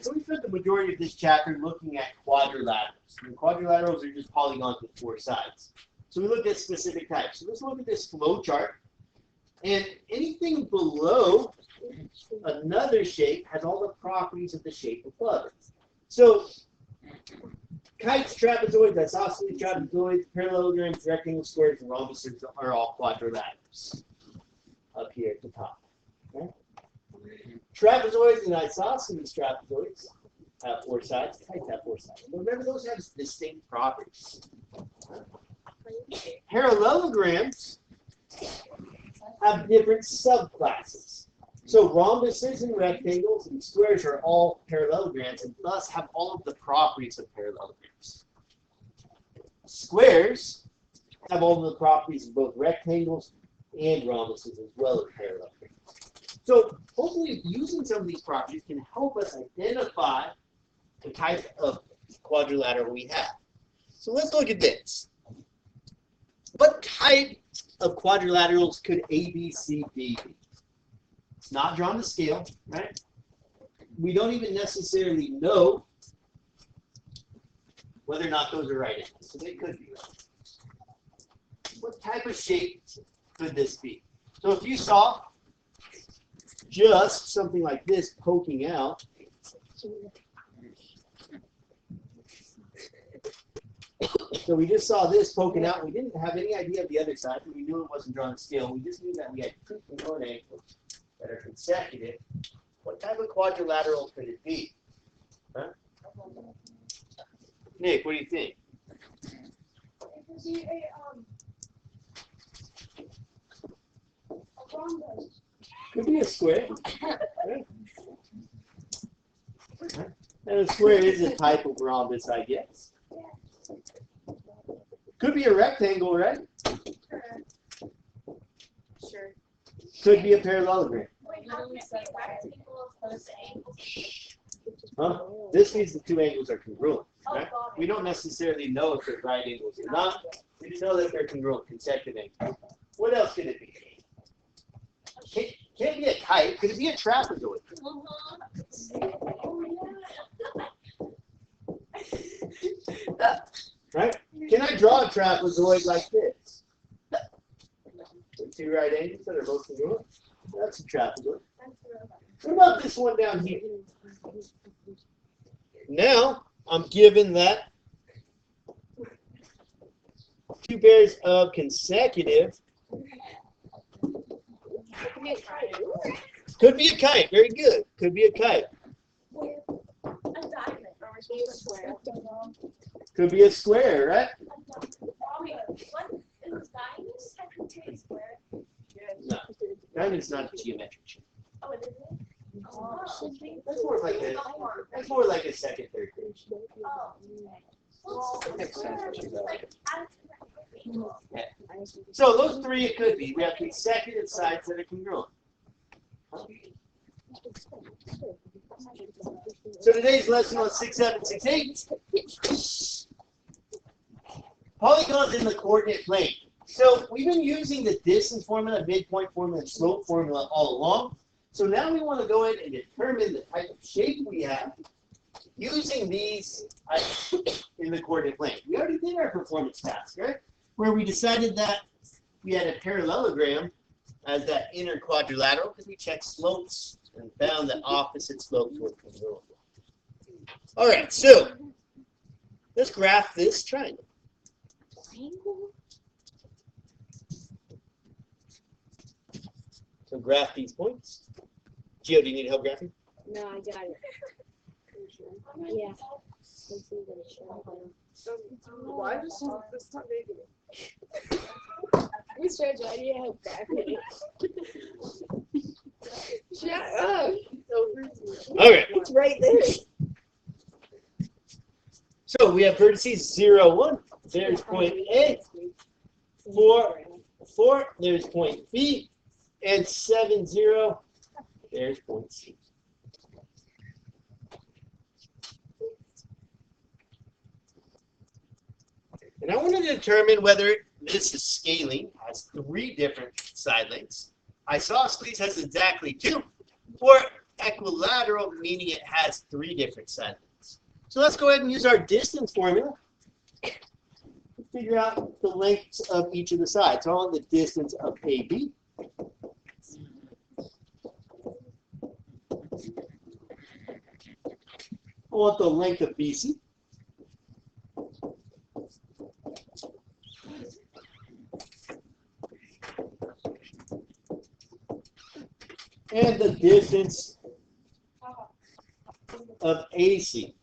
So we spent the majority of this chapter looking at quadrilaterals. And quadrilaterals are just polygons with four sides. So we looked at specific types. So let's look at this flow chart. And anything below another shape has all the properties of the shape above it. So kites, trapezoids, isosceles trapezoids, parallelograms, rectangles, squares, and rhombuses are all quadrilaterals up here at the top. Okay? Trapezoids and isosceles trapezoids have four sides. Kites have four sides. But remember, those have distinct properties. Parallelograms have different subclasses. So rhombuses and rectangles and squares are all parallelograms and thus have all of the properties of parallelograms. Squares have all of the properties of both rectangles and rhombuses as well as parallelograms. So hopefully using some of these properties can help us identify the type of quadrilateral we have. So let's look at this. What type of quadrilaterals could A, B, C, D be? It's not drawn to scale, right? We don't even necessarily know whether or not those are right angles, so they could be right. What type of shape could this be? So if you saw just something like this poking out, so we just saw this poking out. We didn't have any idea of the other side, but we knew it wasn't drawn to scale. We just knew that we had two component angles that are consecutive. What type of quadrilateral could it be? Huh? Nick, what do you think? It could be a rhombus. Could be a square. Right? And a square is a type of rhombus, I guess. Could be a rectangle, right? Sure. Could be a parallelogram. Wait, how can it be a rectangle opposed to angles? Huh? This means the two angles are congruent. Oh, Right? got We it. don't necessarily know if they're right angles or not. We just know that they're congruent, consecutive angles. What else could it be? Can't be a kite. Could it be a trapezoid? Right? Can I draw a trapezoid like this? With two right angles that are both congruent? That's a trapezoid. What about this one down here? Now, I'm given that two pairs of consecutive could be a kite. Very good. Could be a kite. A diamond. Could be a square, right? Wait, what is diamonds technically a square? No. Diamond's not a geometric shape. Oh, it isn't? Oh, That's more like a second, third grade shape. oh. Well, Makes sense what you got. like, So those three it could be. We have consecutive sides that are congruent. So today's lesson was 6, 7, 6, 8. Polygons in the coordinate plane. So we've been using the distance formula, midpoint formula, and slope formula all along. So now we want to go ahead and determine the type of shape we have using these in the coordinate plane. We already did our performance task, right? Where we decided that we had a parallelogram as that inner quadrilateral because we checked slopes and found that opposite slopes were congruent. All right, so let's graph this triangle. So graph these points. Gio, do you need help graphing? No, I got it. Yeah. Why does this not maybe? We started idea how graphic. Shut up. Okay. It's right there. So we have vertices 0, 1. There's point A. 4, 4. There's point B. And 7, 0. There's point C. And I want to determine whether this is scaling, has 3 different side lengths. Isosceles has exactly 2. Or equilateral, meaning it has 3 different segments. So let's go ahead and use our distance formula to figure out the lengths of each of the sides. So I want the distance of AB. I want the length of BC. And the distance of AC.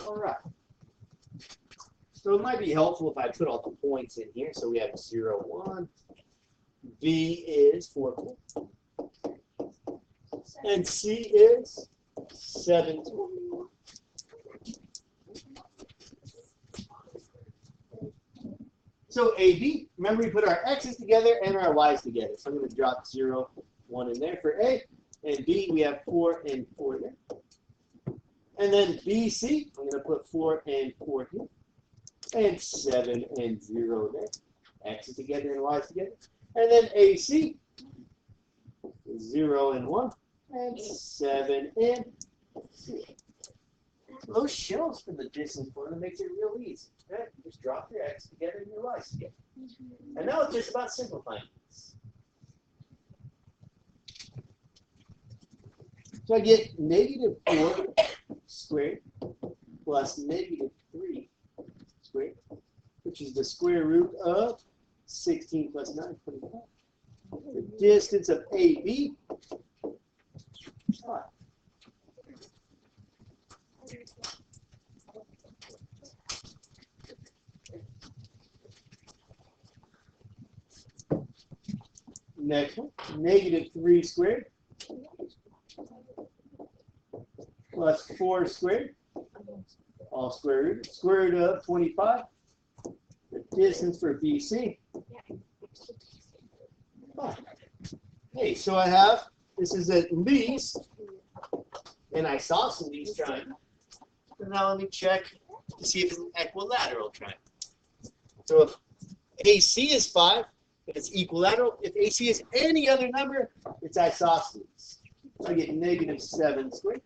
All right. So it might be helpful if I put all the points in here. So we have 0, 1. B is 4, 4. And C is 7, 2. So AB, remember we put our X's together and our Y's together. So I'm going to drop 0, 1 in there for A. And B, we have 4 and 4 there. And then BC, I'm going to put 4 and 4 here. And 7 and 0 there. X's together and Y's together. And then AC, 0 and 1. And 7 and 0. Those shells for the distance formula makes it real easy. Right? Just drop your X together and your Y's together. And now it's just about simplifying this. So I get negative 4 squared plus negative 3 squared, which is the square root of 16 plus 9, 25. The distance of AB, 5. Next one, negative 3 squared plus 4 squared, all square root of 25. The distance for BC, 5. Okay, so I have, this is at least an isosceles triangle. And now let me check to see if it's an equilateral triangle. So if AC is 5, if it's equilateral, if AC is any other number, it's isosceles. So I get negative 7 squared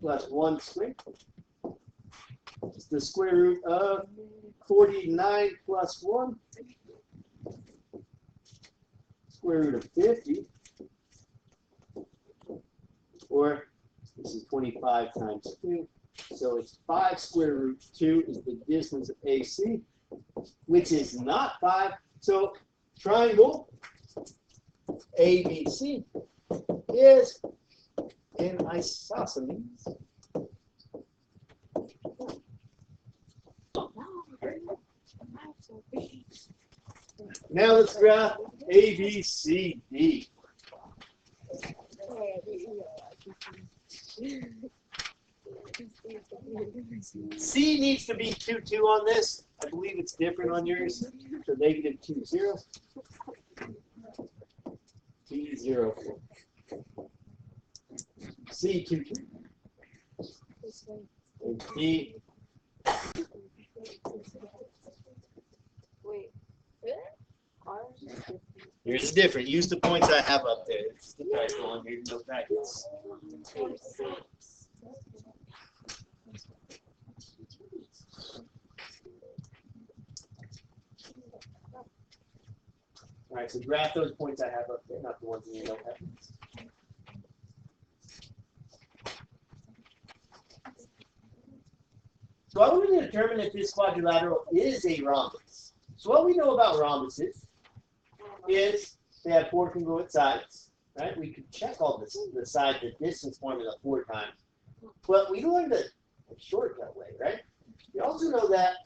plus 1 squared. It's the square root of 49 plus 1. Square root of 50. Or this is 25 times 2. So it's 5 square root 2 is the distance of AC, which is not 5. So triangle ABC is an isosceles. Now let's graph ABCD. C needs to be 2, 2 on this. I believe it's different on yours. So negative 2, 0. T, 0, 4. C, 2, 2. And D. Wait. Here's different. Use the points I have up there. It's the typo on here. No brackets. All right, so graph those points I have up there, not the ones that you don't have. So I want to determine if this quadrilateral is a rhombus. So what we know about rhombuses is they have 4 congruent sides, right? We could check all this, the side, the distance formula 4 times. But we learned the shortcut way, right? We also know that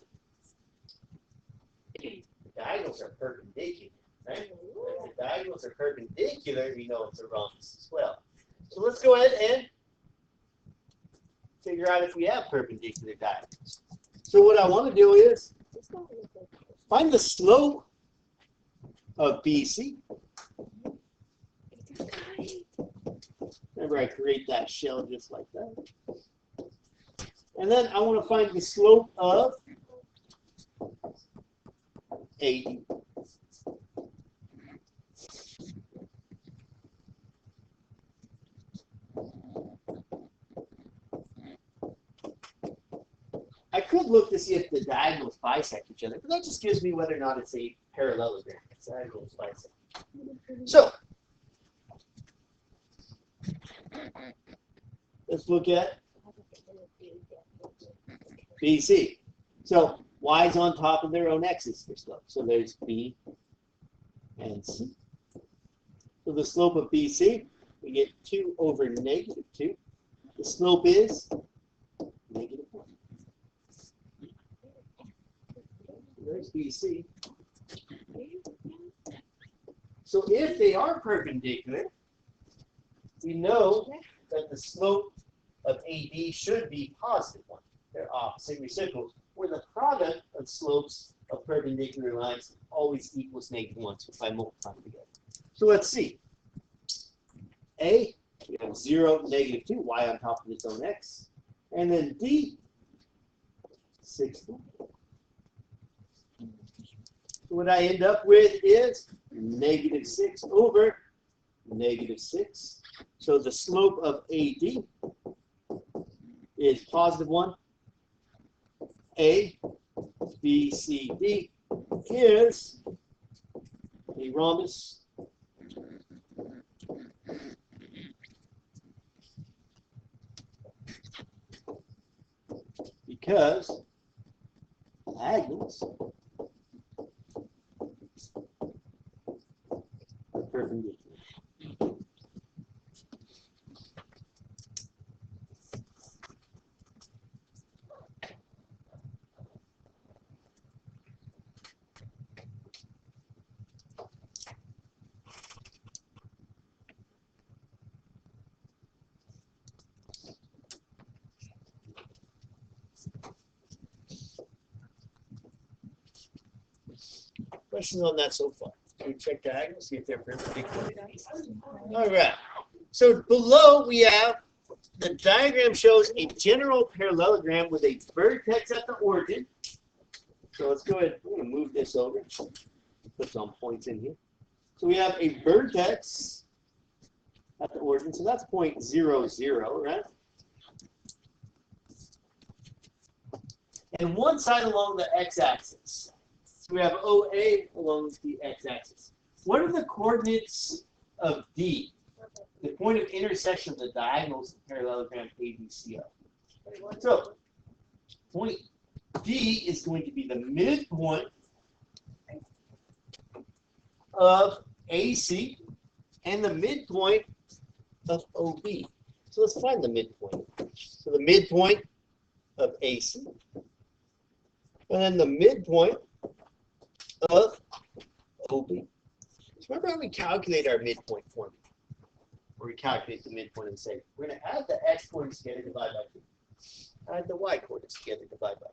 the diagonals are perpendicular, right? If the diagonals are perpendicular, we know it's a rhombus as well. So let's go ahead and figure out if we have perpendicular diagonals. So what I want to do is find the slope of BC. Remember, I create that shell just like that. And then I want to find the slope of AD. I could look to see if the diagonals bisect each other, but that just gives me whether or not it's a parallelogram. It's diagonals bisect. So let's look at BC. So y is on top of their own x's for slope. So there's B and C. So the slope of BC, we get 2 over negative 2. The slope is negative 1. There's BC. So if they are perpendicular, we know that the slope of AD should be positive 1. They're opposite reciprocals, where the product of slopes of perpendicular lines always equals negative 1, so if I multiply them together. So let's see. A, we have 0, negative 2, y on top of its own x. And then D, 6. So what I end up with is negative 6 over negative 6. So the slope of AD is positive 1. A, B, C, D is a rhombus. Because diagonals are perpendicular. Questions on that so far? Can we check diagonals, see if they're perpendicular? All right. So below we have the diagram shows a general parallelogram with a vertex at the origin. So let's go ahead. I'm going to move this over. Put some points in here. So we have a vertex at the origin. So that's point 0, 0, right? And one side along the x-axis. So we have OA along the x-axis. What are the coordinates of D? The point of intersection of the diagonals of the parallelogram ABCO. So, point D is going to be the midpoint of AC and the midpoint of OB. So let's find the midpoint. So the midpoint of AC and then the midpoint of OB. So remember how we calculate our midpoint formula? Where we calculate the midpoint and say, we're going to add the x coordinates together, divide by 2. Add the y coordinates together, divide by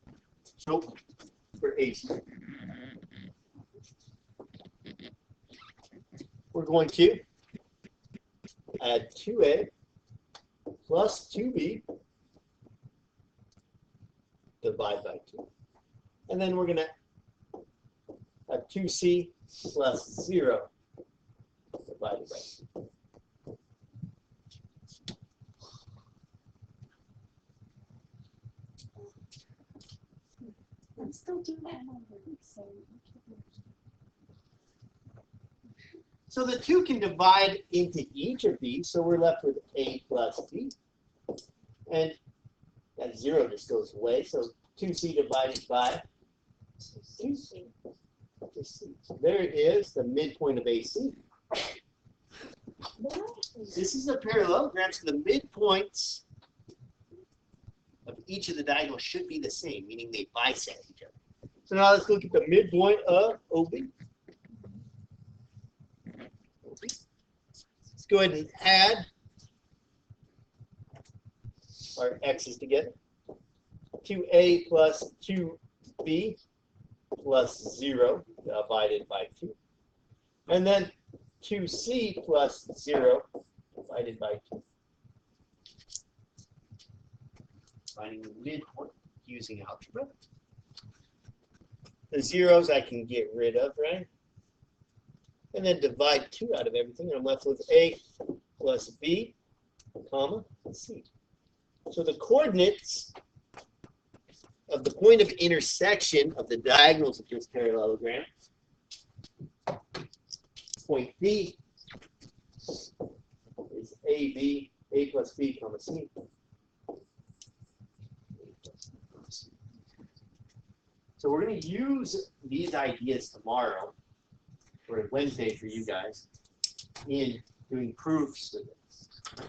2. So, for AC, we're going to add 2a plus 2b, divide by 2. And then we're going to have 2c plus 0, divided by 2. I'm still doing that number. So the 2 can divide into each of these, so we're left with a plus b. And that 0 just goes away, so 2c divided by 2c. So there is the midpoint of AC. This is a parallelogram, so the midpoints of each of the diagonals should be the same, meaning they bisect each other. So now let's look at the midpoint of OB. Let's go ahead and add our x's together. 2a plus 2b plus 0 divided by 2. And then 2c plus 0 divided by 2. Finding the midpoint using algebra. The zeros I can get rid of, right? And then divide 2 out of everything, and I'm left with A plus B, comma, C. So the coordinates of the point of intersection of the diagonals of this parallelogram, point B is AB, A plus B, comma, C. So we're going to use these ideas tomorrow, or Wednesday for you guys, in doing proofs with this.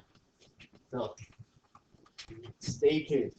So stay tuned.